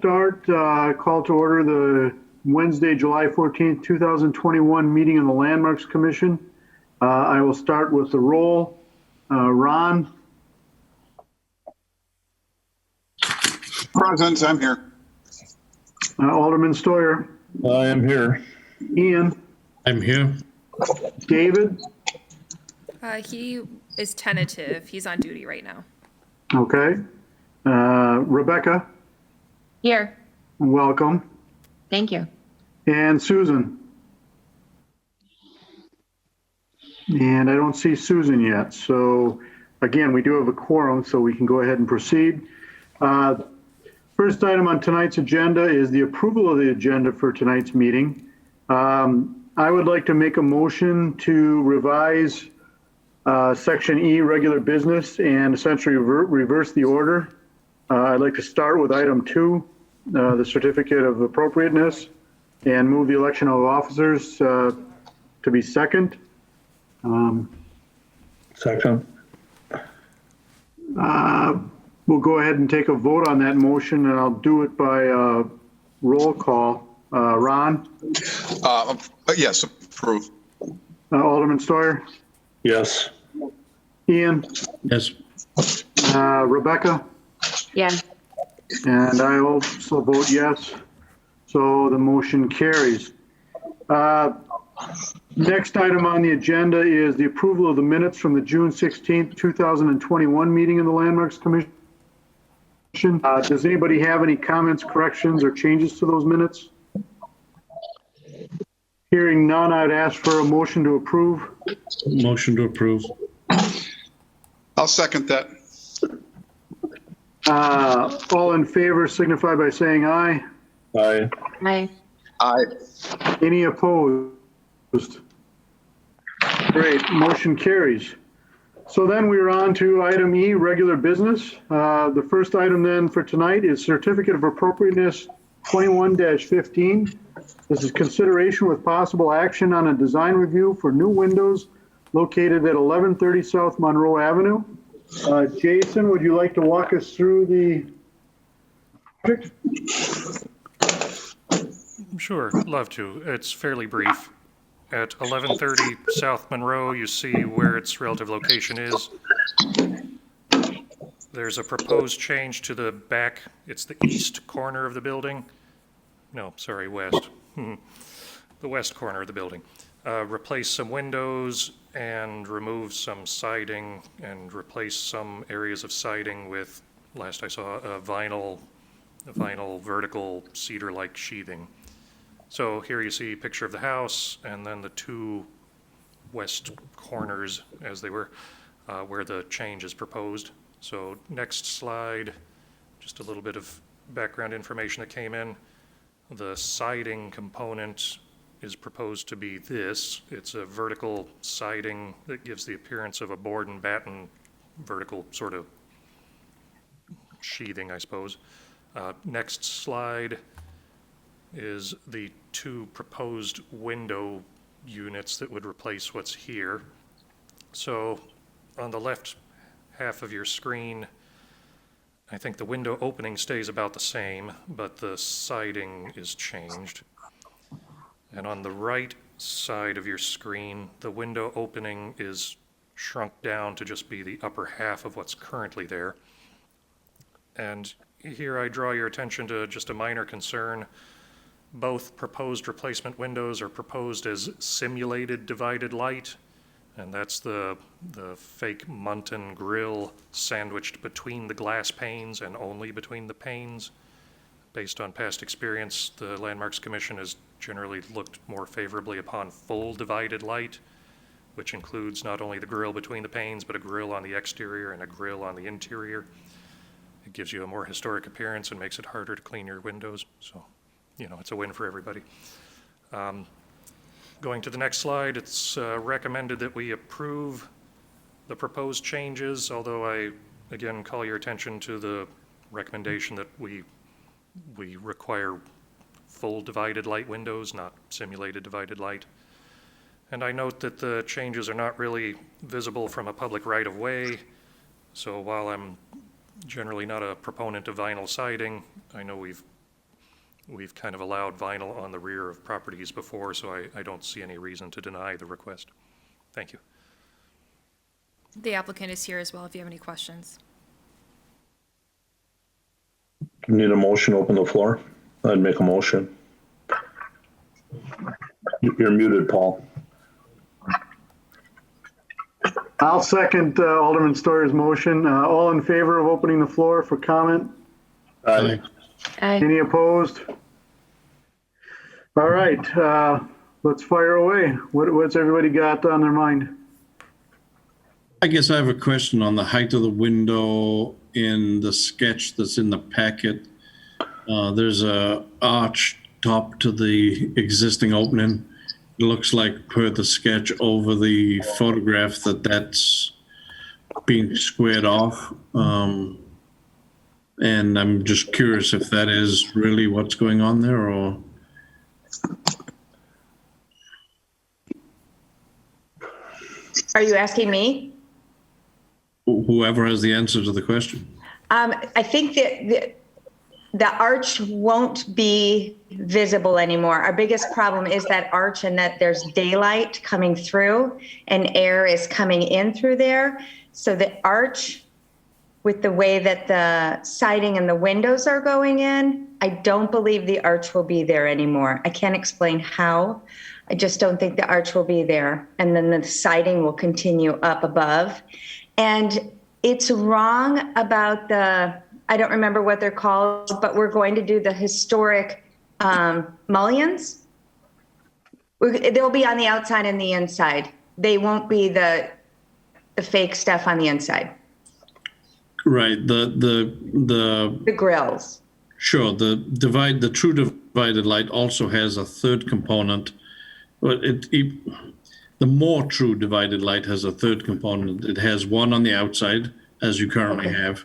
start. Call to order the Wednesday, July 14th, 2021 meeting of the Landmarks Commission. I will start with the roll. Ron? Present, I'm here. Alderman Steuer? I am here. Ian? I'm here. David? He is tentative. He's on duty right now. Okay. Rebecca? Here. Welcome. Thank you. And Susan? And I don't see Susan yet. So again, we do have a quorum, so we can go ahead and proceed. First item on tonight's agenda is the approval of the agenda for tonight's meeting. I would like to make a motion to revise Section E, regular business, and essentially reverse the order. I'd like to start with item 2, the certificate of appropriateness, and move the election of officers to be second. Second. We'll go ahead and take a vote on that motion, and I'll do it by roll call. Ron? Yes, approve. Alderman Steuer? Yes. Ian? Yes. Rebecca? Yeah. And I also vote yes. So the motion carries. Next item on the agenda is the approval of the minutes from the June 16th, 2021 meeting of the Landmarks Commission. Does anybody have any comments, corrections, or changes to those minutes? Hearing none, I'd ask for a motion to approve. Motion to approve. I'll second that. All in favor signify by saying aye. Aye. Hi. Aye. Any opposed? Great, motion carries. So then we're on to item E, regular business. The first item then for tonight is certificate of appropriateness 21-15. This is consideration with possible action on a design review for new windows located at 1130 South Monroe Avenue. Jason, would you like to walk us through the project? Sure, love to. It's fairly brief. At 1130 South Monroe, you see where its relative location is. There's a proposed change to the back. It's the east corner of the building. No, sorry, west. The west corner of the building. Replace some windows and remove some siding and replace some areas of siding with, last I saw, a vinyl vertical cedar-like sheathing. So here you see a picture of the house and then the two west corners as they were, where the change is proposed. So next slide, just a little bit of background information that came in. The siding component is proposed to be this. It's a vertical siding that gives the appearance of a board and batten vertical sort of sheathing, I suppose. Next slide is the two proposed window units that would replace what's here. So on the left half of your screen, I think the window opening stays about the same, but the siding is changed. And on the right side of your screen, the window opening is shrunk down to just be the upper half of what's currently there. And here I draw your attention to just a minor concern. Both proposed replacement windows are proposed as simulated divided light, and that's the fake Muntin grill sandwiched between the glass panes and only between the panes. Based on past experience, the Landmarks Commission has generally looked more favorably upon full divided light, which includes not only the grill between the panes, but a grill on the exterior and a grill on the interior. It gives you a more historic appearance and makes it harder to clean your windows. So, you know, it's a win for everybody. Going to the next slide, it's recommended that we approve the proposed changes, although I, again, call your attention to the recommendation that we require full divided light windows, not simulated divided light. And I note that the changes are not really visible from a public right-of-way, so while I'm generally not a proponent of vinyl siding, I know we've We've kind of allowed vinyl on the rear of properties before, so I don't see any reason to deny the request. Thank you. The applicant is here as well if you have any questions. Need a motion to open the floor? I'd make a motion. You're muted, Paul. I'll second Alderman Stoyer's motion. All in favor of opening the floor for comment? Aye. Aye. Any opposed? All right, let's fire away. What's everybody got on their mind? I guess I have a question on the height of the window in the sketch that's in the packet. There's a arch top to the existing opening. It looks like per the sketch over the photograph that's being squared off. And I'm just curious if that is really what's going on there, or Are you asking me? whoever has the answer to the question. I think that the arch won't be visible anymore. Our biggest problem is that arch and that there's daylight coming through and air is coming in through there. So the arch, with the way that the siding and the windows are going in, I don't believe the arch will be there anymore. I can't explain how. I just don't think the arch will be there. And then the siding will continue up above. And it's wrong about I don't remember what they're called, but we're going to do the historic mullions. They'll be on the outside and the inside. They won't be the fake stuff on the inside. Right, The grills. Sure, the true divided light also has a third component. But the more true divided light has a third component. It has one on the outside, as you currently have,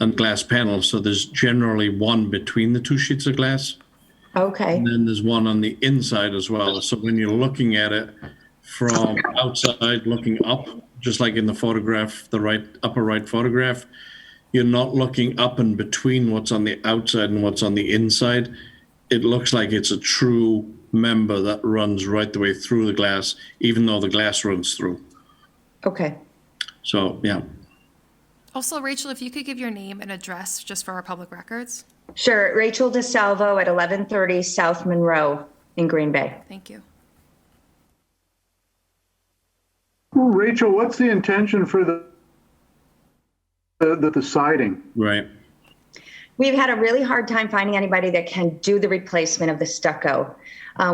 and glass panels. So there's generally one between the two sheets of glass. Okay. And then there's one on the inside as well. So when you're looking at it from outside, looking up, just like in the photograph, the upper right photograph, you're not looking up and between what's on the outside and what's on the inside. It looks like it's a true member that runs right the way through the glass, even though the glass runs through. Okay. So, yeah. Also, Rachel, if you could give your name and address just for our public records. Sure. Rachel DeSalvo at 1130 South Monroe in Green Bay. Thank you. Rachel, what's the intention for the siding? Right. We've had a really hard time finding anybody that can do the replacement of the stucco.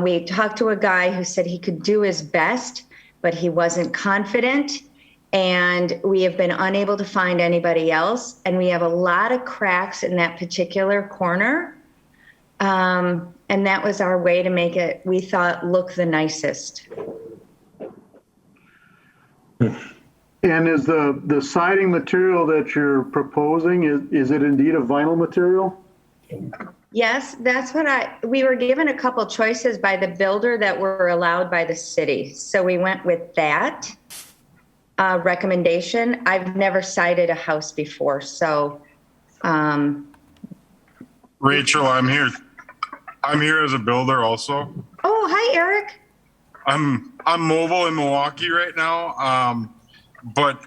We talked to a guy who said he could do his best, but he wasn't confident. And we have been unable to find anybody else. And we have a lot of cracks in that particular corner. And that was our way to make it, we thought, look the nicest. And is the siding material that you're proposing, is it indeed a vinyl material? Yes, that's what we were given a couple choices by the builder that were allowed by the city. So we went with that recommendation. I've never sided a house before, so. Rachel, I'm here. I'm here as a builder also. Oh, hi, Eric. I'm mobile in Milwaukee right now, but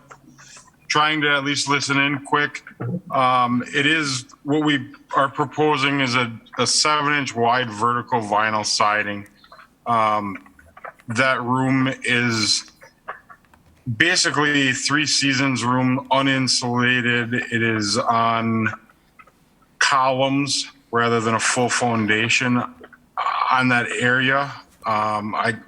trying to at least listen in quick. It is what we are proposing is a 7-inch wide vertical vinyl siding. That room is basically 3 seasons room, uninsulated. It is on columns rather than a full foundation on that area.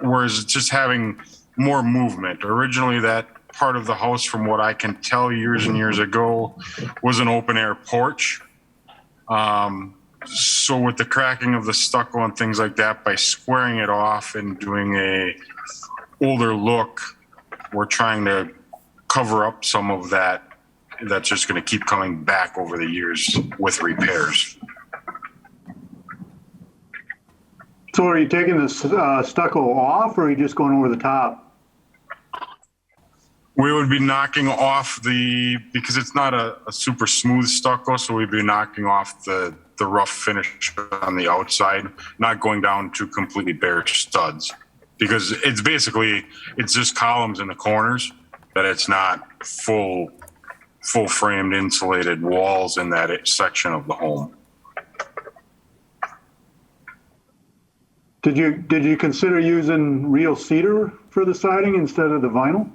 Whereas just having more movement. Originally, that part of the house, from what I can tell years and years ago, was an open air porch. So with the cracking of the stucco and things like that, by squaring it off and doing a older look, we're trying to cover up some of that. That's just going to keep coming back over the years with repairs. So are you taking the stucco off, or are you just going over the top? We would be knocking off because it's not a super smooth stucco, so we'd be knocking off the the rough finish on the outside, not going down to completely bare studs. Because it's basically, it's just columns in the corners, that it's not full framed insulated walls in that section of the home. Did you consider using real cedar for the siding instead of the vinyl?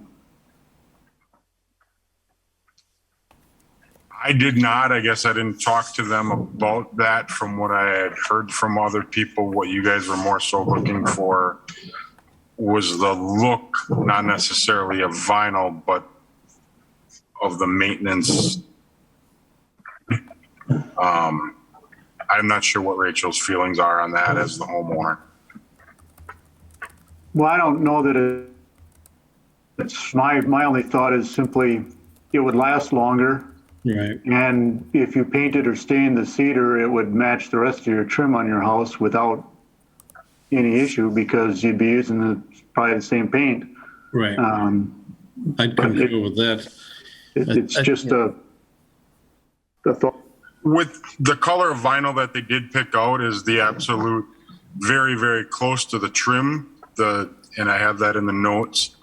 I did not. I guess I didn't talk to them about that. From what I had heard from other people, what you guys were more so looking for was the look, not necessarily of vinyl, but of the maintenance. I'm not sure what Rachel's feelings are on that as the homeowner. Well, I don't know that it's my only thought is simply it would last longer. Right. And if you painted or stained the cedar, it would match the rest of your trim on your house without any issue because you'd be using probably the same paint. Right. I'd concur with that. It's just a thought. With the color of vinyl that they did pick out is the absolute very, very close to the trim. And I have that in the notes.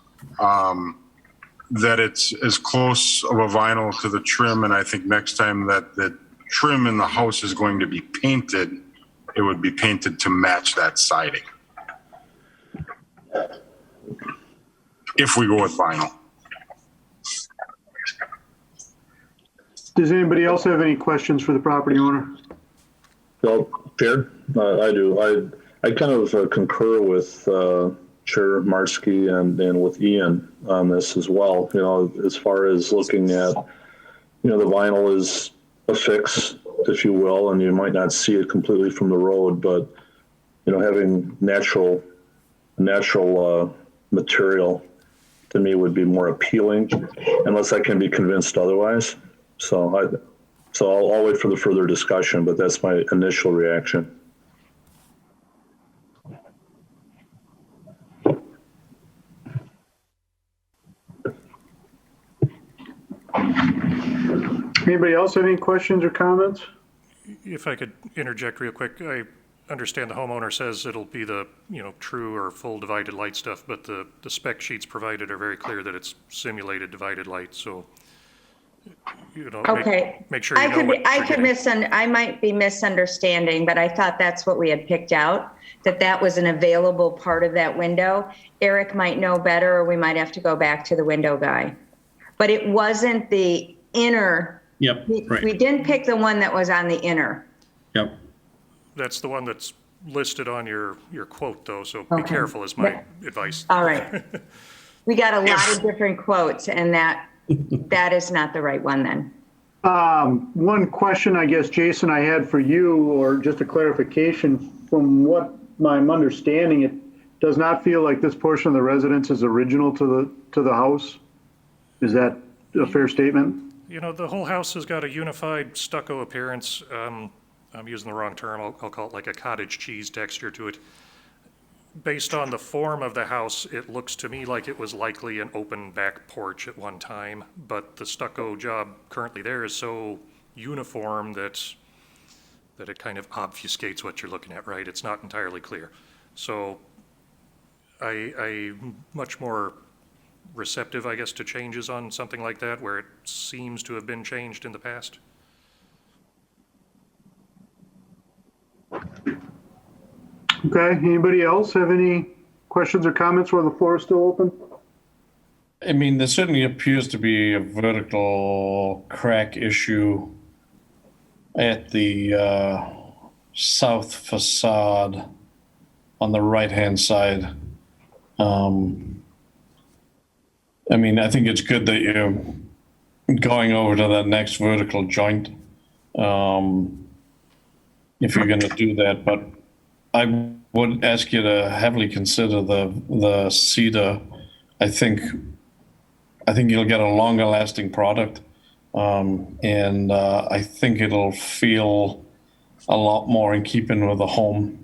That it's as close of a vinyl to the trim, and I think next time that the trim in the house is going to be painted, it would be painted to match that siding. If we go with vinyl. Does anybody else have any questions for the property owner? Well, Chair, I do. I kind of concur with Chair Marski and with Ian on this as well. You know, as far as looking at, you know, the vinyl is a fix, if you will, and you might not see it completely from the road, but, you know, having natural material to me would be more appealing unless I can be convinced otherwise. So I'll wait for the further discussion, but that's my initial reaction. Anybody else have any questions or comments? If I could interject real quick, I understand the homeowner says it'll be the, you know, true or full divided light stuff, but the spec sheets provided are very clear that it's simulated divided light, so, you know, Okay. make sure you know what you're getting. I might be misunderstanding, but I thought that's what we had picked out, that was an available part of that window. Eric might know better, or we might have to go back to the window guy. But it wasn't the inner. Yep, right. We didn't pick the one that was on the inner. Yep. That's the one that's listed on your quote, though, so be Okay. careful is my advice. All right. We got a lot of different quotes, and that is not the right one then. One question, I guess, Jason, I had for you, or just a clarification, from what I'm understanding, it does not feel like this portion of the residence is original to the house. Is that a fair statement? You know, the whole house has got a unified stucco appearance. I'm using the wrong term. I'll call it like a cottage cheese texture to it. Based on the form of the house, it looks to me like it was likely an open back porch at one time, but the stucco job currently there is so uniform that it kind of obfuscates what you're looking at, right? It's not entirely clear. So I'm much more receptive, I guess, to changes on something like that where it seems to have been changed in the past. Okay, anybody else have any questions or comments while the floor is still open? I mean, there certainly appears to be a vertical crack issue at the south facade on the right-hand side. I mean, I think it's good that you're going over to that next vertical joint, if you're going to do that. But I would ask you to heavily consider the cedar. I think you'll get a longer lasting product, and I think it'll feel a lot more in keeping with the home.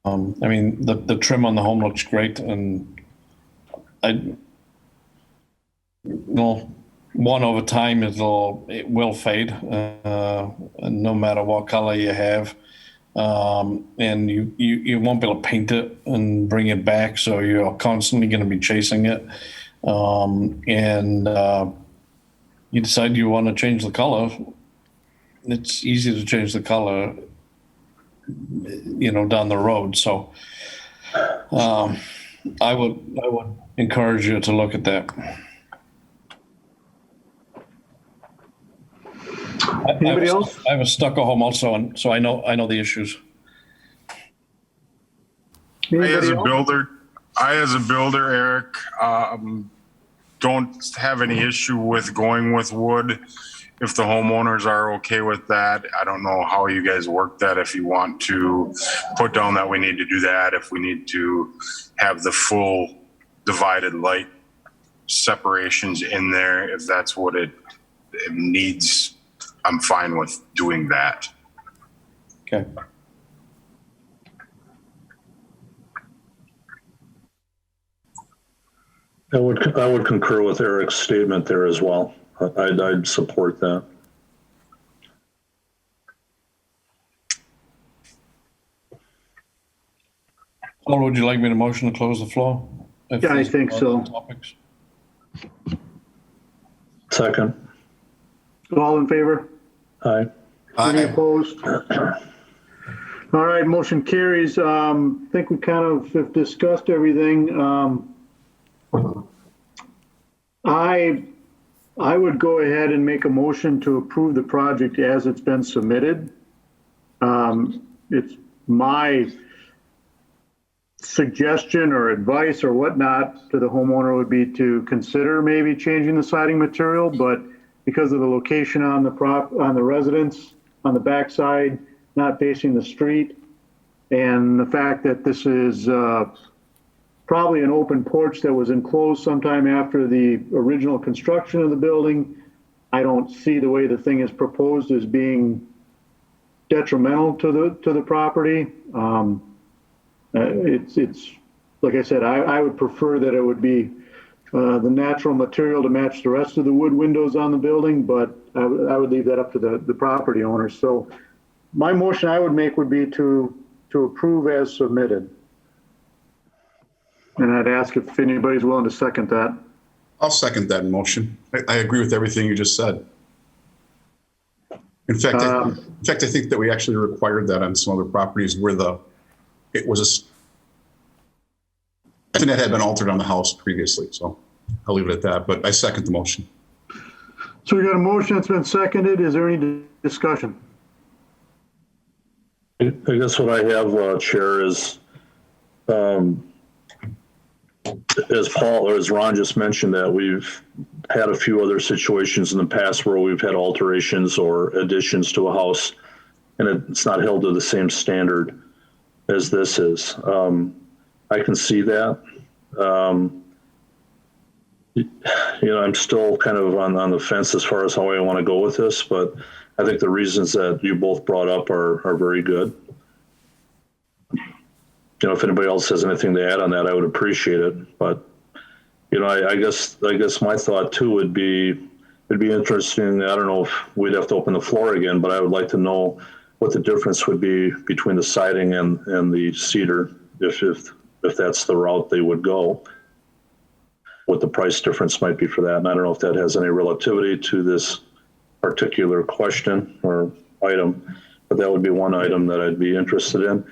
I mean, the trim on the home looks great, and one, over time, it will fade, no matter what color you have. And you won't be able to paint it and bring it back, so you're constantly going to be chasing it. You decide you want to change the color. It's easy to change the color, down the road. So I would encourage you to look at that. Anybody else? I have a stucco home also, and so I know the issues. Anybody I, as a else? builder, Eric, don't have any issue with going with wood. If the homeowners are okay with that, I don't know how you guys work that. If you want to put down that we need to do that, if we need to have the full divided light separations in there, if that's what it needs, I'm fine with doing that. Okay. I would concur with Eric's statement there as well. I'd support that. Paul, would you like me to motion to close the floor? Yeah, I think so. Topics? Second. All in favor? Aye. Any opposed? All right, motion carries. I think we kind of have discussed everything. I would go ahead and make a motion to approve the project as it's been submitted. It's my suggestion or advice or whatnot to the homeowner would be to consider maybe changing the siding material, but because of the location on the residence, on the backside, not facing the street, and the fact that this is probably an open porch that was enclosed sometime after the original construction of the building, I don't see the way the thing is proposed as being detrimental to the property. It's like I said, I would prefer that it would be the natural material to match the rest of the wood windows on the building, but I would leave that up to the property owner. So my motion I would make would be to approve as submitted. And I'd ask if anybody's willing to second that. I'll second that motion. I agree with everything you just said. In fact, I think that we actually required that on some other properties where it was and it had been altered on the house previously. So I'll leave it at that, but I second the motion. So we got a motion that's been seconded. Is there any discussion? I guess what I have, Chair, is as Paul or as Ron just mentioned, that we've had a few other situations in the past where we've had alterations or additions to a house, and it's not held to the same standard as this is. I can see that. I'm still kind of on the fence as far as how I want to go with this, but I think the reasons that you both brought up are very good. If anybody else has anything to add on that, I would appreciate it. But, I guess my thought too would be, it'd be interesting. I don't know if we'd have to open the floor again, but I would like to know what the difference would be between the siding and the cedar, if that's the route they would go, what the price difference might be for that. And I don't know if that has any relativity to this particular question or item, but that would be one item that I'd be interested in.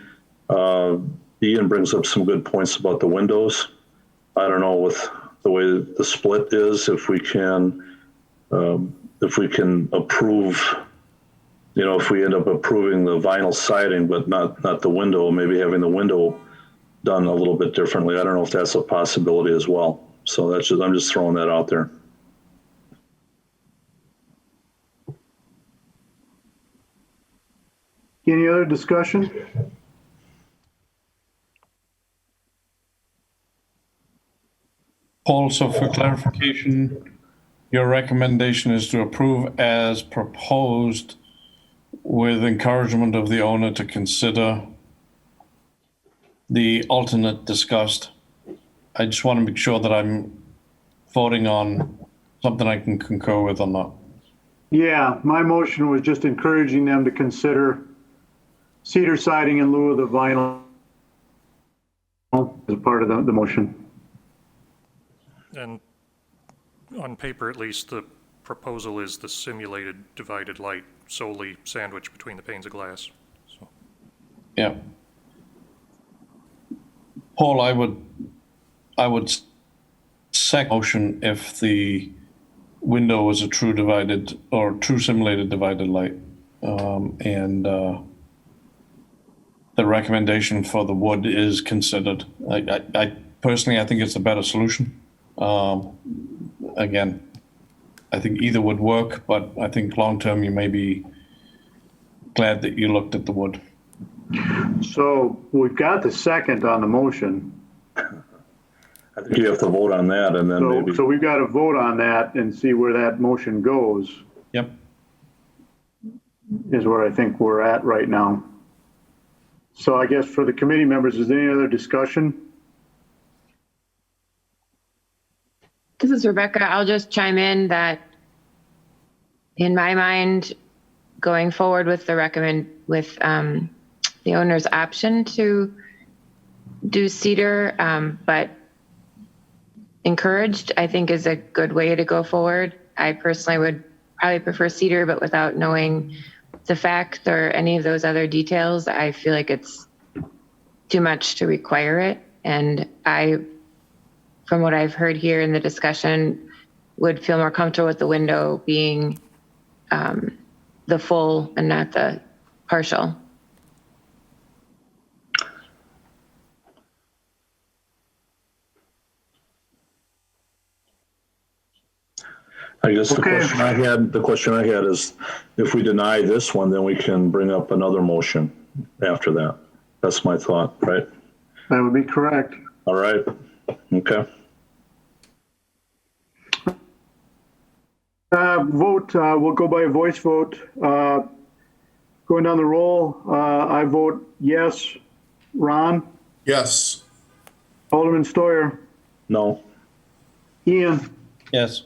Ian brings up some good points about the windows. I don't know with the way the split is, if we can approve, if we end up approving the vinyl siding, but not the window, maybe having the window done a little bit differently. I don't know if that's a possibility as well. So I'm just throwing that out there. Any other discussion? Paul, so for clarification, your recommendation is to approve as proposed with encouragement of the owner to consider the alternate discussed. I just want to make sure that I'm voting on something I can concur with or not. Yeah, my motion was just encouraging them to consider cedar siding in lieu of the vinyl as part of the motion. And on paper, at least, the proposal is the simulated divided light solely sandwiched between the panes of glass. So, Yeah. Paul, I would second motion if the window was a true divided or true simulated divided light. The recommendation for the wood is considered. I personally, I think it's a better solution. Again, I think either would work, but I think long-term you may be glad that you looked at the wood. So we've got the second on the motion. I think you have to vote on that and then So, maybe. so we've got to vote on that and see where that motion goes, Yep. is where I think we're at right now. So I guess for the committee members, is there any other discussion? This is Rebecca. I'll just chime in that in my mind, going forward with the owner's option to do cedar, but encouraged, I think is a good way to go forward. I personally would probably prefer cedar, but without knowing the fact or any of those other details, I feel like it's too much to require it. And from what I've heard here in the discussion, would feel more comfortable with the window being the full and not the partial. I guess Okay. the question I had is, if we deny this one, then we can bring up another motion after that. That's my thought, right? That would be correct. All right. Okay. Vote, we'll go by a voice vote. Going down the roll, I vote yes. Ron, Yes. Alderman Stoyer, No. Ian, Yes.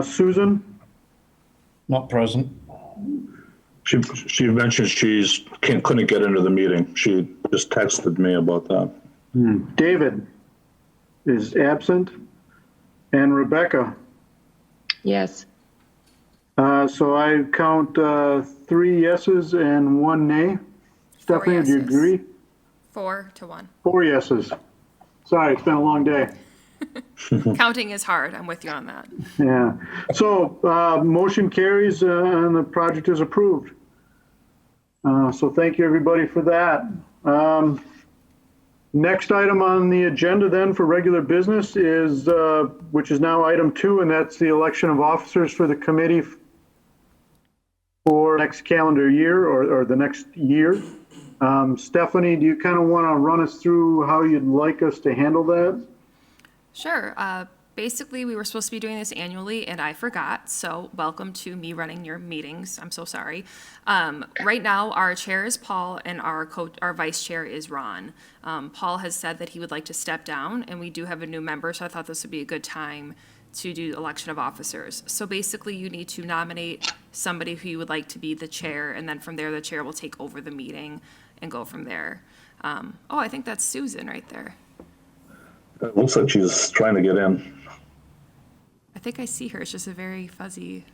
Susan, Not present. She mentioned couldn't get into the meeting. She just texted me about that. David is absent, and Rebecca. Yes. So I count 3 yeses and 1 nay. Stephanie, do you yeses. agree? 4-1. 4 yeses. Sorry, it's been a long day. Counting is hard. I'm with you on that. Yeah. So motion carries and the project is approved. So thank you, everybody, for that. Next item on the agenda then for regular business is, which is now item 2, and that's the election of officers for the committee for next calendar year or the next year. Stephanie, do you kind of want to run us through how you'd like us to handle that? Sure. Basically, we were supposed to be doing this annually, and I forgot. So welcome to me running your meetings. I'm so sorry. Right now, our chair is Paul, and our vice chair is Ron. Paul has said that he would like to step down, and we do have a new member, so I thought this would be a good time to do election of officers. So basically, you need to nominate somebody who you would like to be the chair, and then from there, the chair will take over the meeting and go from there. I think that's Susan right there. It looks like she's trying to get in. I think I see her. It's just a very fuzzy,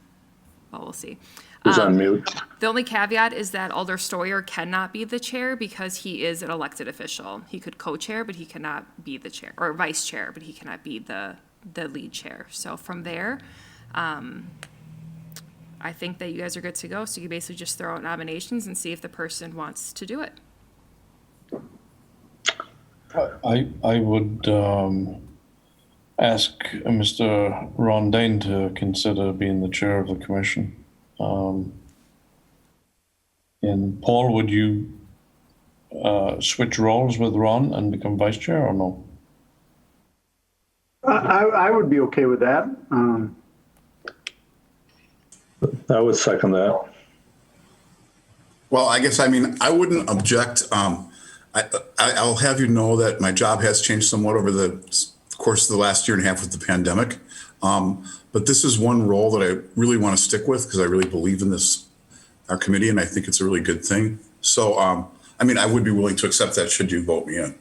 well, we'll see. She's on mute. The only caveat is that Alder Stoyer cannot be the chair because he is an elected official. He could co-chair, but he cannot be the chair, or vice chair, but he cannot be the lead chair. So from there, I think that you guys are good to go. So you basically just throw out nominations and see if the person wants to do it. I would ask Mr. Ron Dane to consider being the chair of the commission. And Paul, would you switch roles with Ron and become vice chair or no? I would be okay with that. I would second that. Well, I guess, I wouldn't object. I'll have you know that my job has changed somewhat over the of course, the last year and a half with the pandemic. But this is one role that I really want to stick with because I really believe in this, our committee, and I think it's a really good thing. So, I mean, I would be willing to accept that should you vote me in.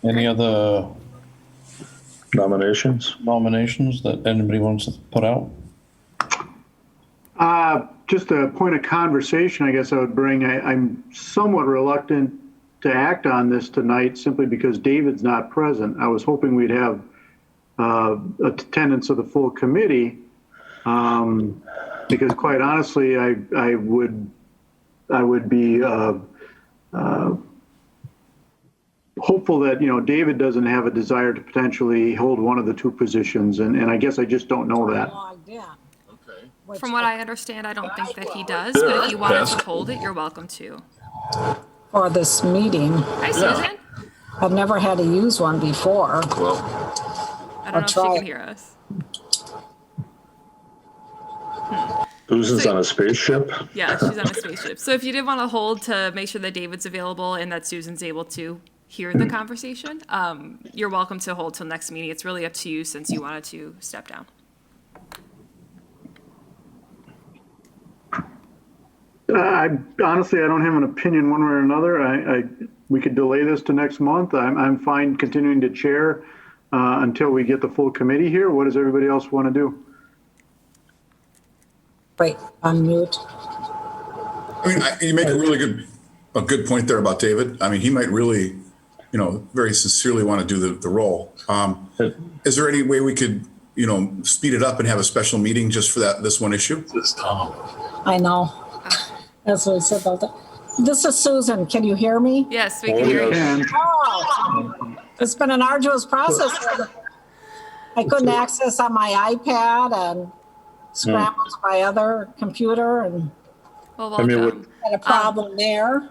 Any other Nominations? nominations that anybody wants to put out? Just a point of conversation, I guess I would bring. I'm somewhat reluctant to act on this tonight simply because David's not present. I was hoping we'd have attendance of the full committee because, quite honestly, I would be hopeful that David doesn't have a desire to potentially hold one of the two positions, and I guess I just don't know that. From what I understand, I don't think that he does, but if you wanted to hold it, you're welcome to. For this meeting. Hi, Susan. I've never had to use one before. I don't know if she can hear us. Susan's on a spaceship. Yeah, she's on a spaceship. So if you did want to hold to make sure that David's available and that Susan's able to hear the conversation, you're welcome to hold till next meeting. It's really up to you since you wanted to step down. Honestly, I don't have an opinion one way or another. We could delay this to next month. I'm fine continuing to chair until we get the full committee here. What does everybody else want to do? Wait, unmute. I mean, you make a good point there about David. I mean, he might really, very sincerely want to do the role. Is there any way we could, speed it up and have a special meeting just for this one issue? I know. That's what I said about that. This is Susan. Can you hear me? Yes, we can hear you. And Oh, it's been an arduous process. I couldn't access on my iPad and scrambled to my other computer and Well, I mean, welcome. had a problem there.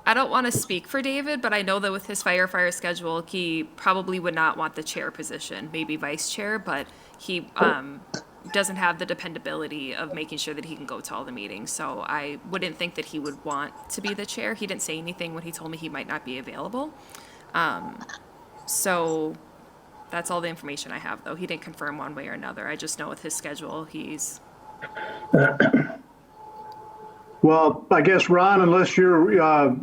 I don't want to speak for David, but I know that with his firefighter schedule, he probably would not want the chair position, maybe vice chair, but he doesn't have the dependability of making sure that he can go to all the meetings. So I wouldn't think that he would want to be the chair. He didn't say anything when he told me he might not be available. So that's all the information I have, though. He didn't confirm one way or another. I just know with his schedule, he's... well, I guess, Ron, unless you're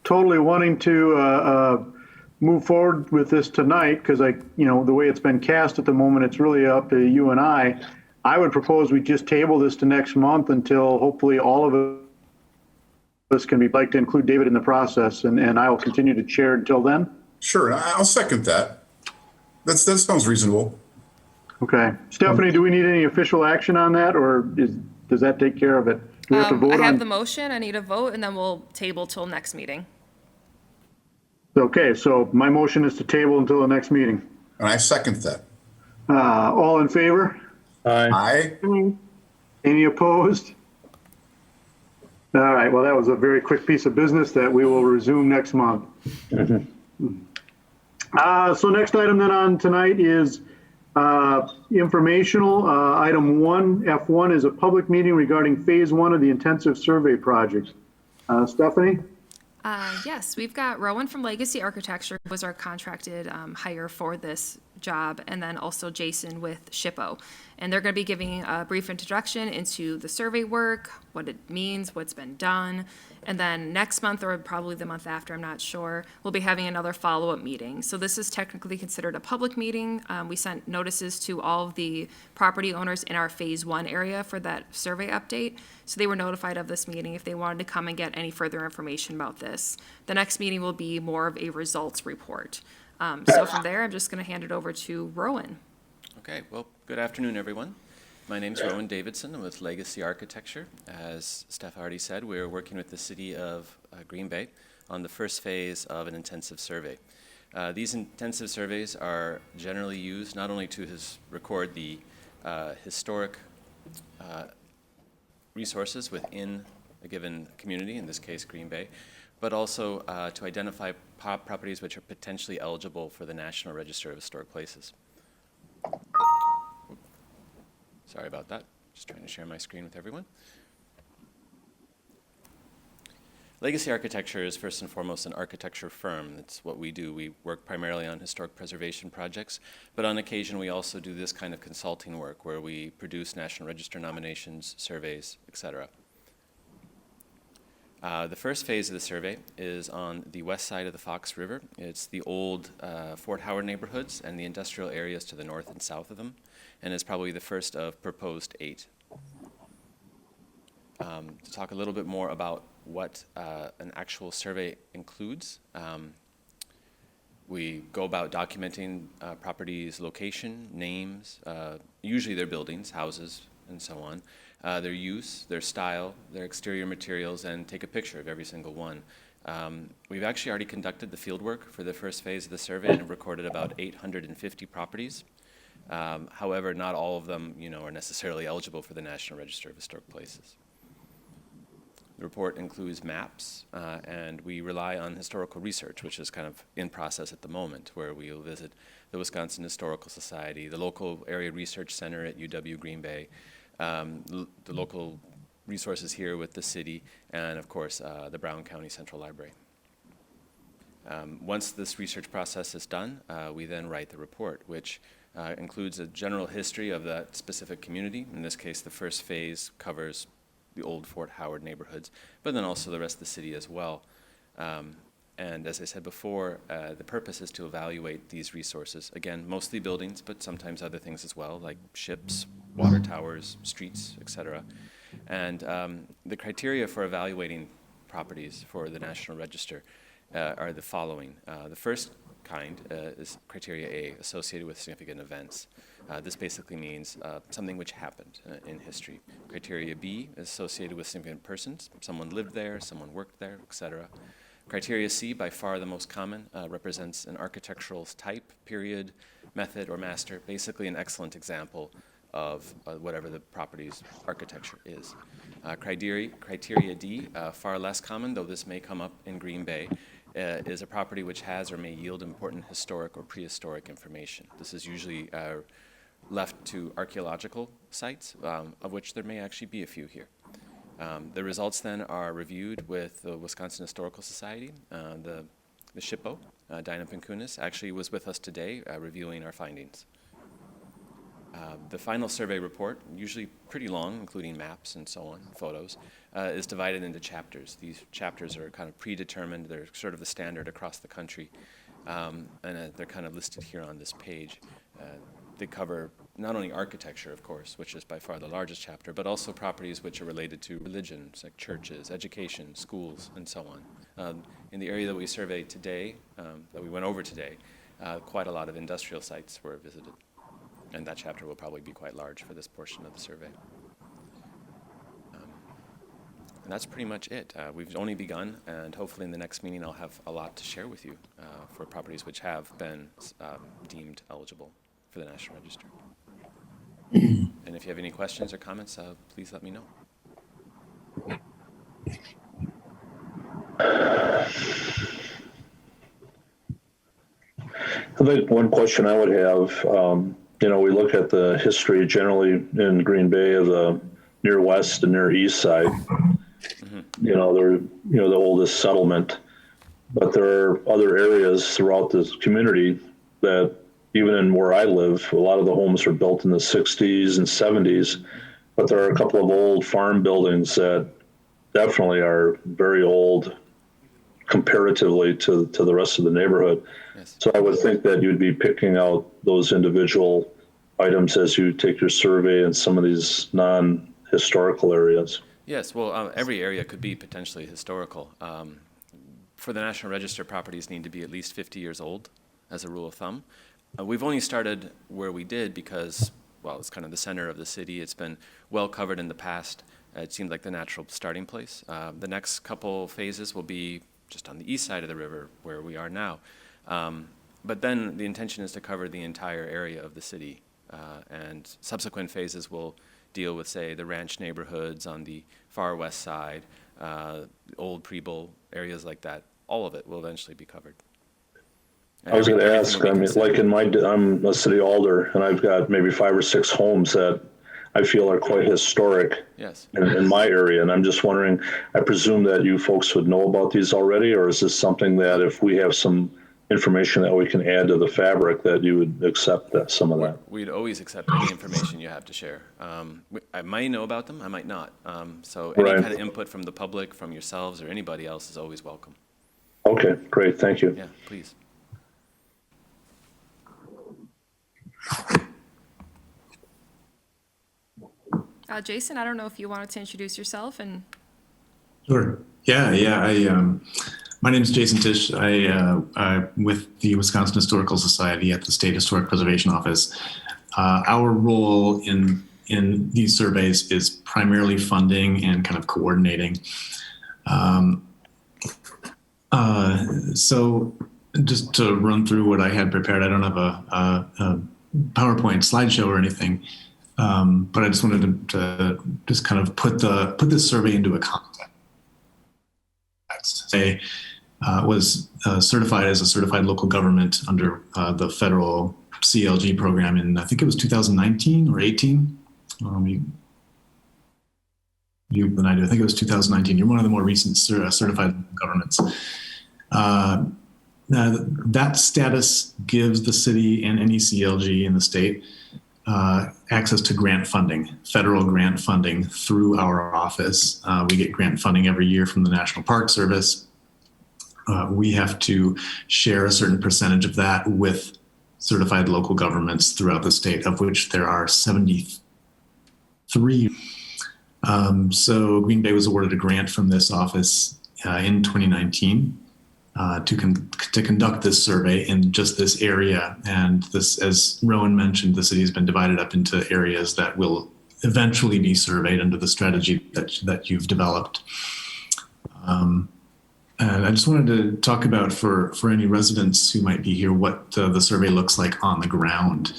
totally wanting to move forward with this tonight, because the way it's been cast at the moment, it's really up to you and I would propose we just table this to next month until hopefully all of us can like to include David in the process, and I will continue to chair until then. Sure, I'll second that. That sounds reasonable. Okay. Stephanie, do we need any official action on that, or does that take care of it? Do we have to vote I have on? the motion, I need a vote, and then we'll table till next meeting. Okay, so my motion is to table until the next meeting. And I second that. All in favor? Aye. Aye. Any opposed? All right, well, that was a very quick piece of business that we will resume next month. So next item then on tonight is informational. Item 1, F1, is a public meeting regarding phase 1 of the intensive survey project. Stephanie? Yes, we've got Rowan from Legacy Architecture was our contracted hire for this job, and then also Jason with SHPO. And they're going to be giving a brief introduction into the survey work, what it means, what's been done. And then next month, or probably the month after, I'm not sure, we'll be having another follow-up meeting. So this is technically considered a public meeting. We sent notices to all of the property owners in our phase 1 area for that survey update. So they were notified of this meeting if they wanted to come and get any further information about this. The next meeting will be more of a results report. So from there, I'm just going to hand it over to Rowan. Okay, well, good afternoon, everyone. My name's Rowan Davidson. I'm with Legacy Architecture. As Steph already said, we're working with the city of Green Bay on the first phase of an intensive survey. These intensive surveys are generally used not only to record the historic resources within a given community, in this case Green Bay, but also to identify properties which are potentially eligible for the National Register of Historic Places. Sorry about that. Just trying to share my screen with everyone. Legacy Architecture is first and foremost an architecture firm. That's what we do. We work primarily on historic preservation projects, but on occasion we also do this kind of consulting work where we produce National Register nominations, surveys, etc. The first phase of the survey is on the west side of the Fox River. It's the old Fort Howard neighborhoods and the industrial areas to the north and south of them, and is probably the first of proposed 8. To talk a little bit more about what an actual survey includes, we go about documenting properties' location, names, usually their buildings, houses, and so on, their use, their style, their exterior materials, and take a picture of every single one. We've actually already conducted the field work for the first phase of the survey and recorded about 850 properties. However, not all of them, are necessarily eligible for the National Register of Historic Places. The report includes maps, and we rely on historical research, which is kind of in process at the moment, where we will visit the Wisconsin Historical Society, the local area research center at UW Green Bay, the local resources here with the city, and of course, the Brown County Central Library. Once this research process is done, we then write the report, which includes a general history of that specific community. In this case, the first phase covers the old Fort Howard neighborhoods, but then also the rest of the city as well. And as I said before, the purpose is to evaluate these resources. Again, mostly buildings, but sometimes other things as well, like ships, water towers, streets, etc. And the criteria for evaluating properties for the National Register are the following. The first kind is criteria A, associated with significant events. This basically means something which happened in history. Criteria B is associated with significant persons. Someone lived there, someone worked there, etc. Criteria C, by far the most common, represents an architectural type, period, method, or master, basically an excellent example of whatever the property's architecture is. Criteria D, far less common, though this may come up in Green Bay, is a property which has or may yield important historic or prehistoric information. This is usually left to archaeological sites, of which there may actually be a few here. The results then are reviewed with the Wisconsin Historical Society. The SHPO, Dinah Pinkunis, actually was with us today reviewing our findings. The final survey report, usually pretty long, including maps and so on, photos, is divided into chapters. These chapters are kind of predetermined. They're sort of the standard across the country, and they're kind of listed here on this page. They cover not only architecture, of course, which is by far the largest chapter, but also properties which are related to religions, like churches, education, schools, and so on. In the area that we surveyed today, that we went over today, quite a lot of industrial sites were visited. And that chapter will probably be quite large for this portion of the survey. And that's pretty much it. We've only begun, and hopefully in the next meeting I'll have a lot to share with you for properties which have been deemed eligible for the National Register. And if you have any questions or comments, please let me know. I think one question I would have, we look at the history generally in Green Bay of the near west and near east side. Mm-hmm. They're, the oldest settlement, but there are other areas throughout this community that even in where I live, a lot of the homes were built in the 60s and 70s, but there are a couple of old farm buildings that definitely are very old comparatively to the rest of the neighborhood. Yes. So I would think that you'd be picking out those individual items as you take your survey in some of these non-historical areas. Yes, well, every area could be potentially historical. For the National Register, properties need to be at least 50 years old as a rule of thumb. We've only started where we did because, well, it's kind of the center of the city. It's been well covered in the past. It seemed like the natural starting place. The next couple phases will be just on the east side of the river where we are now. But then the intention is to cover the entire area of the city. And subsequent phases will deal with, say, the ranch neighborhoods on the far west side, old Preble, areas like that. All of it will eventually be covered. And I was going to ask, like I'm a city alder, and I've got maybe 5 or 6 homes that I feel are quite historic Yes. in my area. And I'm just wondering, I presume that you folks would know about these already, or is this something that if we have some information that we can add to the fabric, that you would accept that, some of that? We'd always accept any information you have to share. I might know about them, I might not. So any Right. kind of input from the public, from yourselves, or anybody else is always welcome. Okay, great, thank you. Yeah, please. Jason, I don't know if you wanted to introduce yourself and Sure. Yeah. My name is Jason Tisch. I'm with the Wisconsin Historical Society at the State Historic Preservation Office. Our role in these surveys is primarily funding and kind of coordinating. So just to run through what I had prepared, I don't have a PowerPoint slideshow or anything, but I just wanted to just kind of put this survey into a context. Say was certified as a certified local government under the federal CLG program in, I think it was 2019 or 18. You and I do. I think it was 2019. You're one of the more recent certified governments. That status gives the city and any CLG in the state access to grant funding, federal grant funding through our office. We get grant funding every year from the National Park Service. We have to share a certain percentage of that with certified local governments throughout the state, of which there are 73. So Green Bay was awarded a grant from this office in 2019 to conduct this survey in just this area. And this, as Rowan mentioned, the city has been divided up into areas that will eventually be surveyed under the strategy that you've developed. And I just wanted to talk about for any residents who might be here, what the survey looks like on the ground.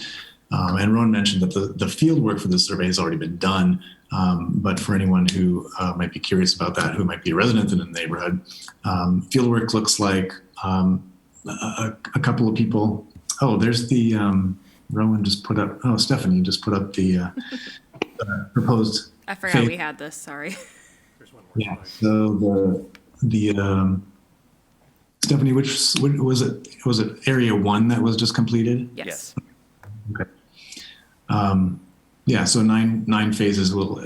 And Rowan mentioned that the field work for the survey has already been done. But for anyone who might be curious about that, who might be a resident in the neighborhood, fieldwork looks like a couple of people. Oh, there's the, Rowan just put up, Stephanie just put up the proposed. I forgot we had this, sorry. Yeah, so the Stephanie, which was it? Was it area 1 that was just completed? Yes. Okay. Yeah, so nine phases will,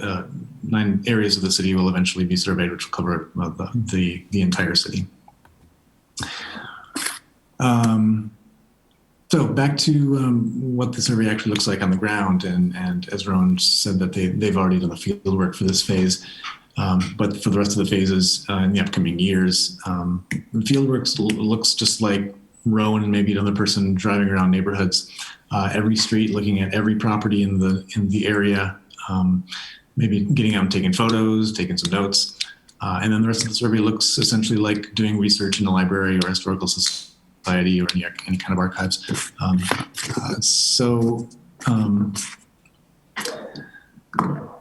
9 areas of the city will eventually be surveyed, which will cover the entire city. So back to what the survey actually looks like on the ground, and as Rowan said, that they've already done the field work for this phase, but for the rest of the phases in the upcoming years, the field work looks just like Rowan and maybe another person driving around neighborhoods. Every street, looking at every property in the area, maybe getting out and taking photos, taking some notes. And then the rest of the survey looks essentially like doing research in a library or historical society or any kind of archives.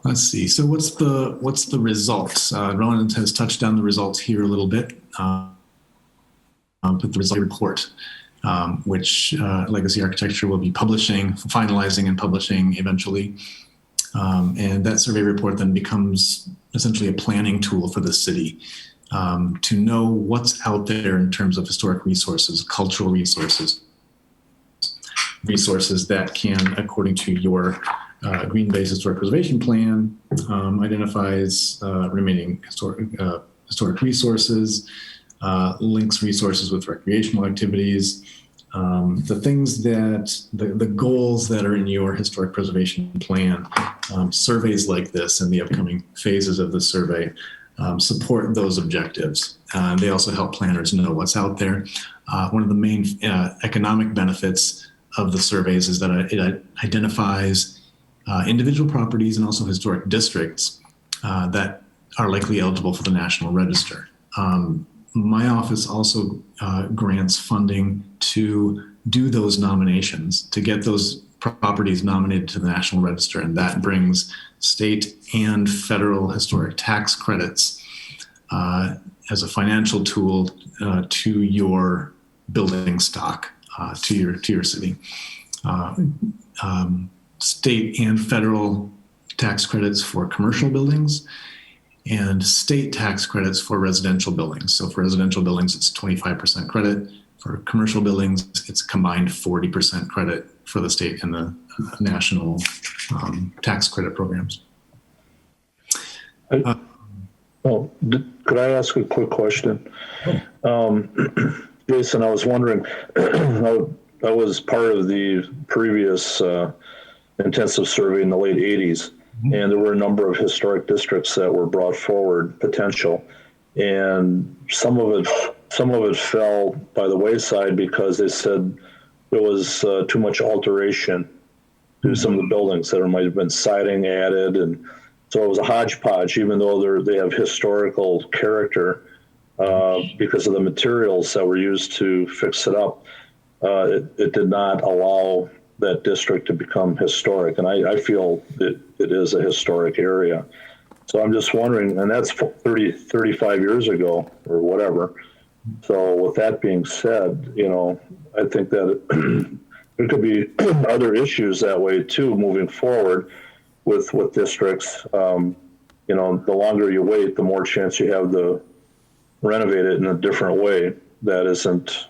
Let's see. So what's the results? Rowan has touched on the results here a little bit. But the result report, which Legacy Architecture will be finalizing and publishing eventually. And that survey report then becomes essentially a planning tool for the city to know what's out there in terms of historic resources, cultural resources that can, according to your Green Bay's Historic Preservation Plan, identifies remaining historic resources, links resources with recreational activities, the things that, the goals that are in your historic preservation plan. Surveys like this and the upcoming phases of the survey support those objectives. They also help planners know what's out there. One of the main economic benefits of the surveys is that it identifies individual properties and also historic districts that are likely eligible for the National Register. My office also grants funding to do those nominations, to get those properties nominated to the National Register, and that brings state and federal historic tax credits as a financial tool to your building stock, to your city. State and federal tax credits for commercial buildings and state tax credits for residential buildings. So for residential buildings, it's 25% credit. For commercial buildings, it's combined 40% credit for the state and the national tax credit programs. Could I ask a quick question? Jason, I was wondering, I was part of the previous intensive survey in the late 80s, and there were a number of historic districts that were brought forward, potential, and some of it fell by the wayside because they said there was too much alteration to some of the buildings. There might have been siding added, and so it was a hodgepodge, even though they have historical character because of the materials that were used to fix it up. It did not allow that district to become historic, and I feel that it is a historic area. So I'm just wondering, and that's 35 years ago or whatever. So with that being said, you know, I think that there could be other issues that way too moving forward with districts. You know, the longer you wait, the more chance you have to renovate it in a different way that isn't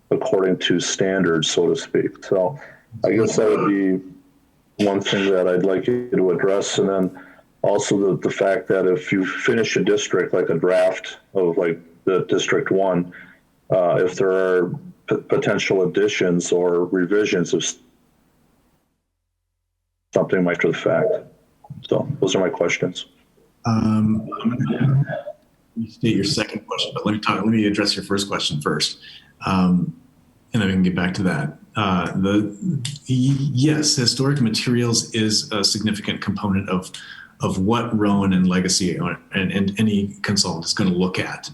according to standards, so to speak. So I guess that would be one thing that I'd like you to address. And then also the fact that if you finish a district, like a draft of like the District 1, if there are potential additions or revisions of something after the fact. So those are my questions. I'm going to state your second question, but let me address your first question first. And then we can get back to that. Yes, historic materials is a significant component of what Rowan and Legacy and any consultant is going to look at,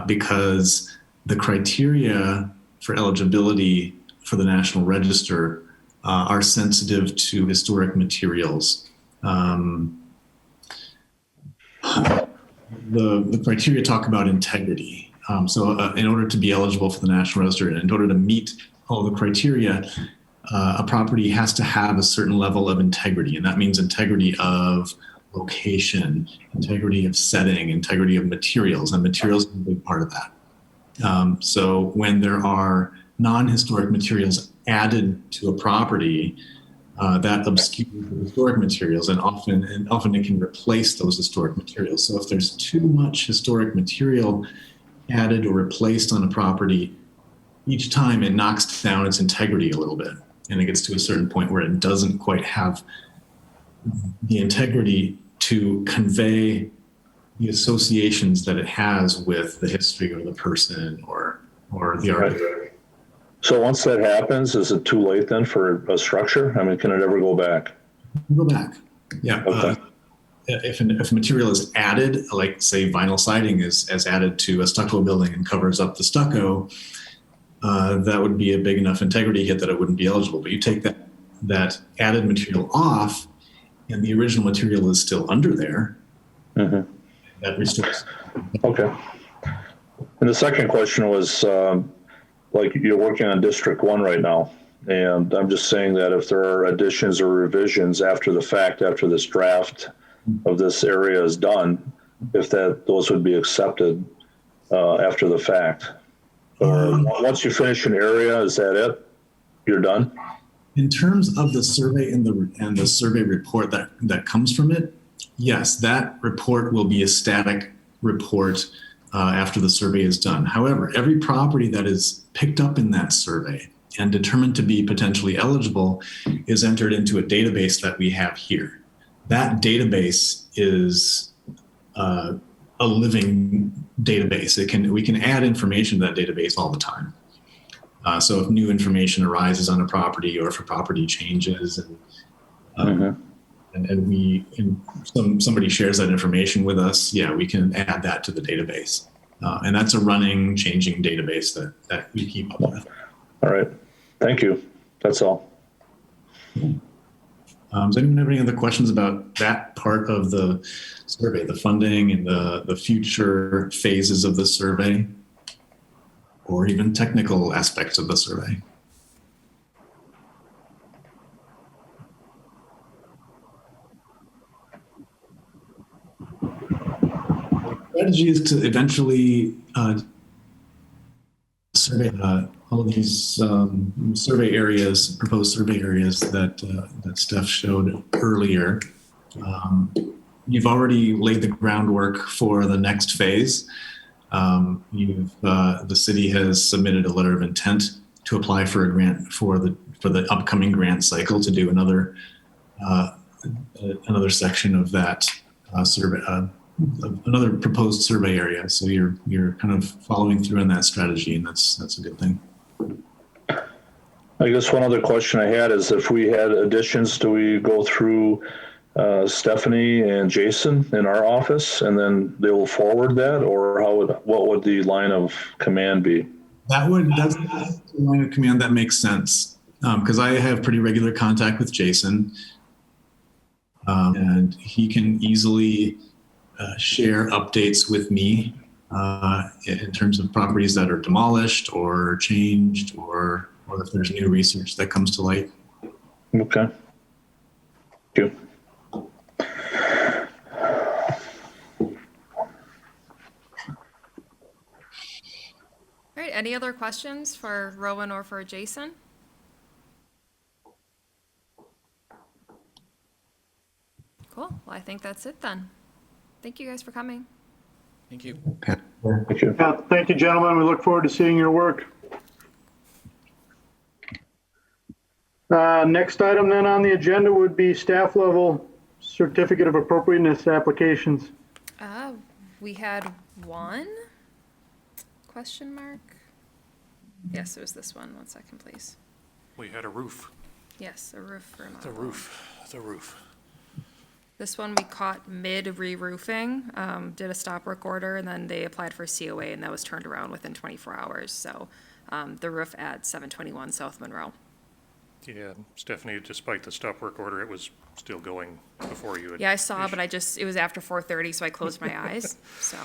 because the criteria for eligibility for the National Register are sensitive to historic materials. The criteria talk about integrity. So in order to be eligible for the National Register, and in order to meet all the criteria, a property has to have a certain level of integrity. And that means integrity of location, integrity of setting, integrity of materials. And materials is a big part of that. So when there are non-historic materials added to a property, that obscures the historic materials, and often it can replace those historic materials. So if there's too much historic material added or replaced on a property, each time it knocks down its integrity a little bit, and it gets to a certain point where it doesn't quite have the integrity to convey the associations that it has with the history or the person or the art. So once that happens, is it too late then for a structure? I mean, can it ever go back? Go back. Yeah. Okay. If a material is added, like say vinyl siding is added to a stucco building and covers up the stucco, that would be a big enough integrity hit that it wouldn't be eligible. But you take that added material off, and the original material is still under there. Mm-hmm. That restricts. Okay. And the second question was, like you're working on District 1 right now, and I'm just saying that if there are additions or revisions after the fact, after this draft of this area is done, if those would be accepted after the fact. Or once you finish an area, is that it? You're done? In terms of the survey and the survey report that comes from it, yes, that report will be a static report after the survey is done. However, every property that is picked up in that survey and determined to be potentially eligible is entered into a database that we have here. That database is a living database. We can add information to that database all the time. So if new information arises on a property, or if a property changes, and somebody shares that information with us, yeah, we can add that to the database. And that's a running, changing database that we keep up with. All right. Thank you. That's all. Does anyone have any other questions about that part of the survey, the funding and the future phases of the survey, or even technical aspects of the survey? strategy is to eventually survey all of these survey areas, proposed survey areas that Steph showed earlier. You've already laid the groundwork for the next phase. The city has submitted a letter of intent to apply for a grant for the upcoming grant cycle to do another section of that survey, another proposed survey area. So you're kind of following through on that strategy, and that's a good thing. I guess one other question I had is if we had additions, do we go through Stephanie and Jason in our office, and then they will forward that, or what would the line of command be? That's the line of command that makes sense, because I have pretty regular contact with Jason, and he can easily share updates with me in terms of properties that are demolished or changed, or if there's new research that comes to light. Okay. Thank you. All right, any other questions for Rowan or for Jason? Cool, well, I think that's it then. Thank you guys for coming. Thank you. Thank you. Thank you, gentlemen. We look forward to seeing your work. Next item then on the agenda would be staff level certificate of appropriateness applications. We had one question mark. Yes, it was this one. 1 second, please. We had a roof. Yes, a roof remodel. The roof. This one we caught mid re-roofing, did a stop work order, and then they applied for COA, and that was turned around within 24 hours. So the roof at 721 South Monroe. Yeah, Stephanie, despite the stop work order, it was still going before you had. Yeah, I saw, but it was after 4:30, so I closed my eyes. So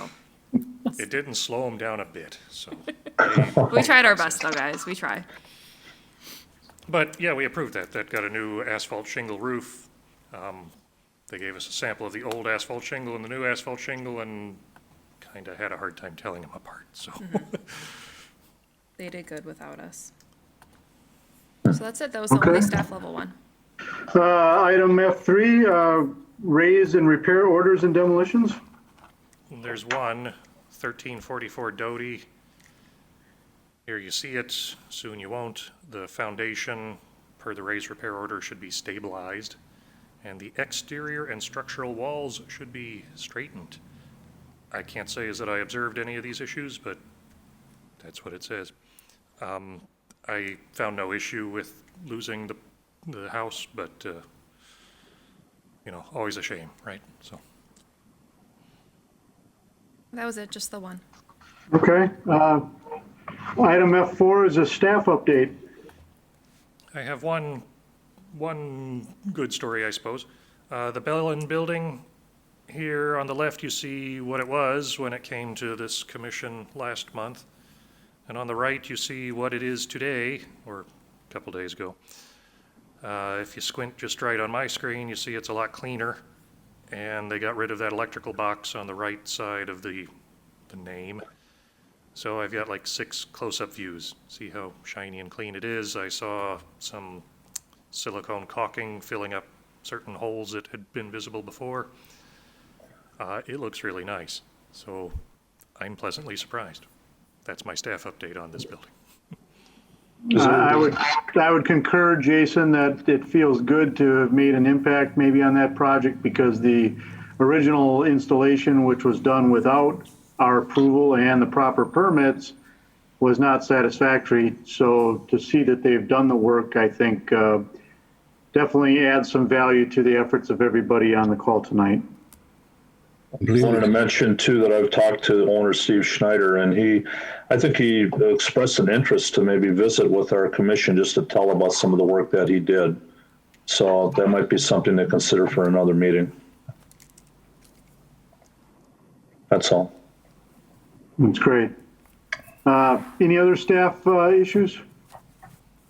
It didn't slow them down a bit, so. we tried our best, though, guys. We try. But yeah, we approved that. That got a new asphalt shingle roof. They gave us a sample of the old asphalt shingle and the new asphalt shingle, and kind of had a hard time telling them apart, so. They did good without us. So that's it. That was the only staff level one. Item F3, raise and repair orders and demolitions. There's one, 1344 Doty. Here you see it, soon you won't. The foundation, per the raise repair order, should be stabilized, and the exterior and structural walls should be straightened. I can't say is that I observed any of these issues, but that's what it says. I found no issue with losing the house, but, always a shame, right? So. That was it, just the one. Okay. Item F4 is a staff update. I have one good story, I suppose. The Bellin Building, here on the left, you see what it was when it came to this commission last month. And on the right, you see what it is today, or a couple days ago. If you squint just right on my screen, you see it's a lot cleaner. And they got rid of that electrical box on the right side of the name. So I've got like 6 close-up views. See how shiny and clean it is. I saw some silicone caulking filling up certain holes that had been visible before. It looks really nice. So I'm pleasantly surprised. That's my staff update on this building. I would concur, Jason, that it feels good to have made an impact maybe on that project, because the original installation, which was done without our approval and the proper permits, was not satisfactory. So to see that they've done the work, I think definitely adds some value to the efforts of everybody on the call tonight. I wanted to mention too that I've talked to owner Steve Schneider, and I think he expressed an interest to maybe visit with our commission just to tell about some of the work that he did. So that might be something to consider for another meeting. That's all. That's great. Any other staff issues?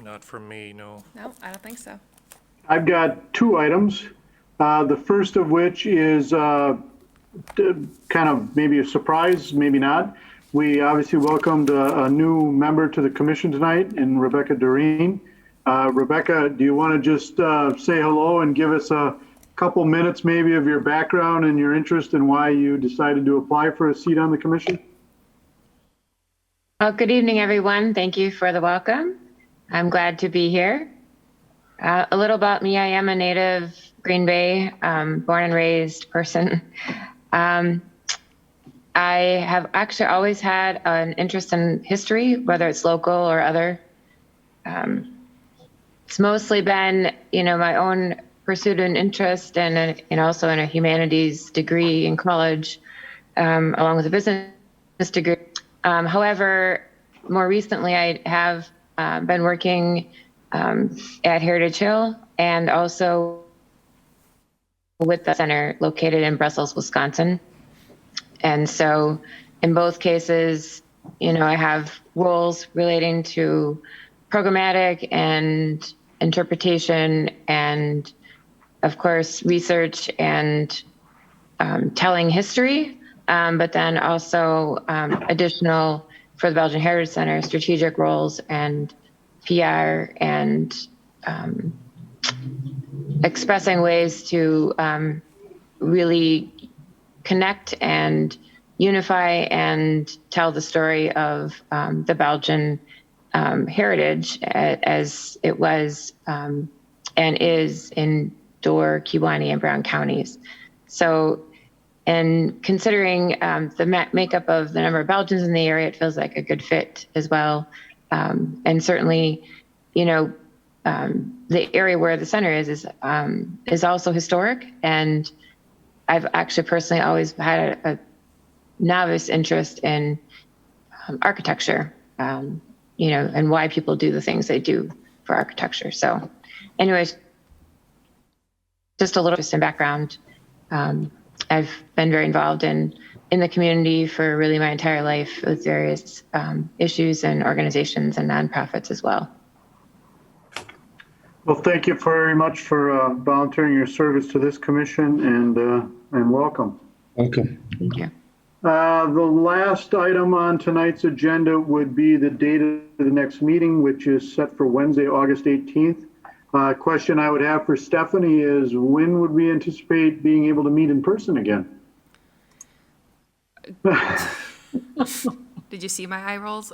Not from me, no. No, I don't think so. I've got 2 items. The first of which is kind of maybe a surprise, maybe not. We obviously welcomed a new member to the commission tonight in Rebecca Doreen. Rebecca, do you want to just say hello and give us a couple minutes maybe of your background and your interest and why you decided to apply for a seat on the commission? Well, good evening, everyone. Thank you for the welcome. I'm glad to be here. A little about me. I am a native Green Bay, born and raised person. I have actually always had an interest in history, whether it's local or other. It's mostly been, my own pursuit and interest, and also in a humanities degree in college, along with a business degree. However, more recently, I have been working at Heritage Hill and also with the center located in Brussels, Wisconsin. And so in both cases, I have roles relating to programmatic and interpretation and, of course, research and telling history, but then also additional for the Belgian Heritage Center, strategic roles and PR and expressing ways to really connect and unify and tell the story of the Belgian heritage as it was and is in Door, Kewaunee, and Brown counties. So, and considering the makeup of the number of Belgians in the area, it feels like a good fit as well. And certainly, the area where the center is also historic, and I've actually personally always had a novice interest in architecture, and why people do the things they do for architecture. So anyways, just a little just in background. I've been very involved in the community for really my entire life with various issues and organizations and nonprofits as well. Well, thank you very much for volunteering your service to this commission, and welcome. Okay. Thank you. The last item on tonight's agenda would be the date of the next meeting, which is set for Wednesday, August 18th. Question I would have for Stephanie is, when would we anticipate being able to meet in person again? Did you see my eye rolls?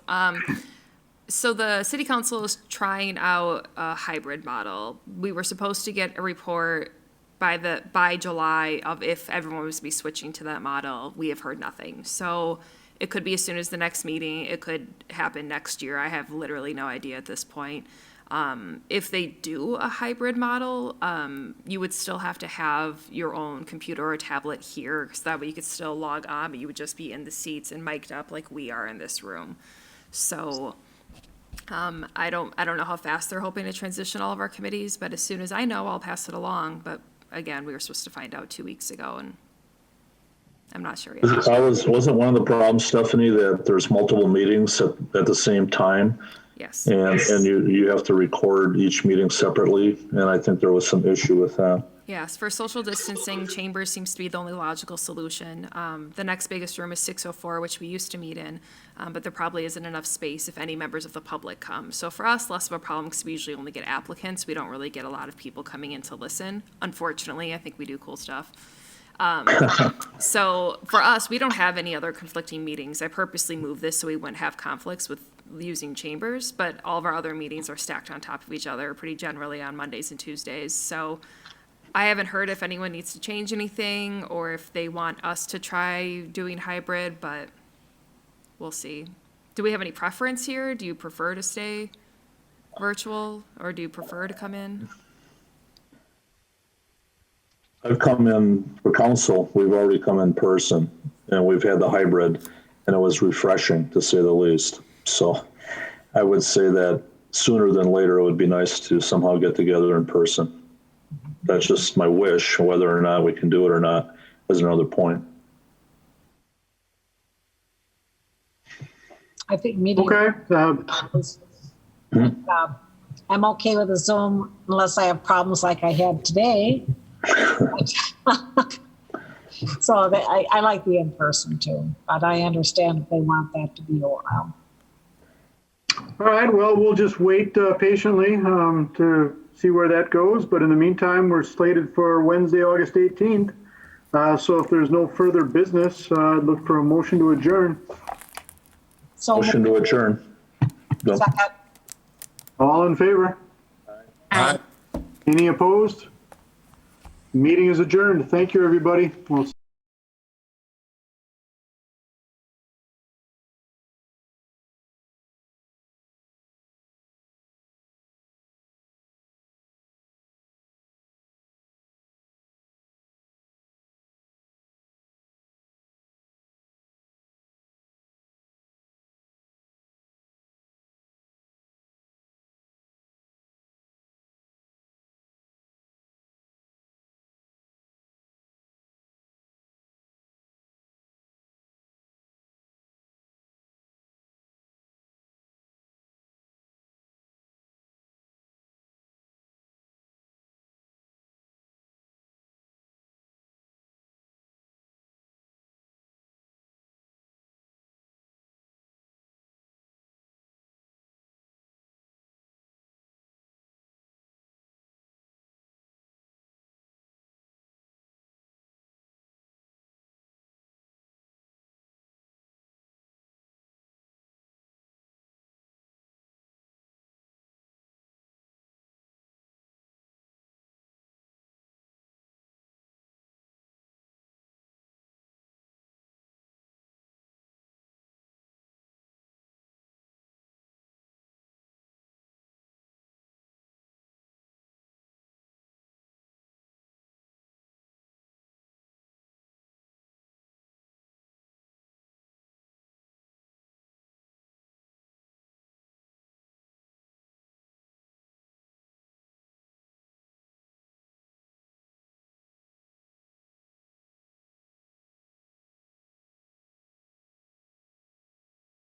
So the city council is trying out a hybrid model. We were supposed to get a report by July of if everyone was to be switching to that model. We have heard nothing. So it could be as soon as the next meeting. It could happen next year. I have literally no idea at this point. If they do a hybrid model, you would still have to have your own computer or tablet here, so that way you could still log on, but you would just be in the seats and mic'd up like we are in this room. So I don't know how fast they're hoping to transition all of our committees, but as soon as I know, I'll pass it along. But again, we were supposed to find out 2 weeks ago, and I'm not sure yet. Wasn't one of the problems, Stephanie, that there's multiple meetings at the same time? Yes. And you have to record each meeting separately, and I think there was some issue with that. Yes, for social distancing, chambers seems to be the only logical solution. The next biggest room is 604, which we used to meet in, but there probably isn't enough space if any members of the public come. So for us, less of a problem because we usually only get applicants. We don't really get a lot of people coming in to listen. Unfortunately, I think we do cool stuff. So for us, we don't have any other conflicting meetings. I purposely moved this so we wouldn't have conflicts with using chambers, but all of our other meetings are stacked on top of each other pretty generally on Mondays and Tuesdays. So I haven't heard if anyone needs to change anything or if they want us to try doing hybrid, but we'll see. Do we have any preference here? Do you prefer to stay virtual or do you prefer to come in? I've come in for council. We've already come in person, and we've had the hybrid, and it was refreshing, to say the least. So I would say that sooner than later, it would be nice to somehow get together in person. That's just my wish. Whether or not we can do it or not is another point. I think meeting. Okay. I'm okay with the Zoom unless I have problems like I had today. So I like the in-person too, but I understand if they want that to be a while. All right, well, we'll just wait patiently to see where that goes. But in the meantime, we're slated for Wednesday, August 18th. So if there's no further business, I'd look for a motion to adjourn. So Motion to adjourn. Bill? second. All in favor? Aye. Any opposed? Meeting is adjourned. Thank you, everybody. We'll see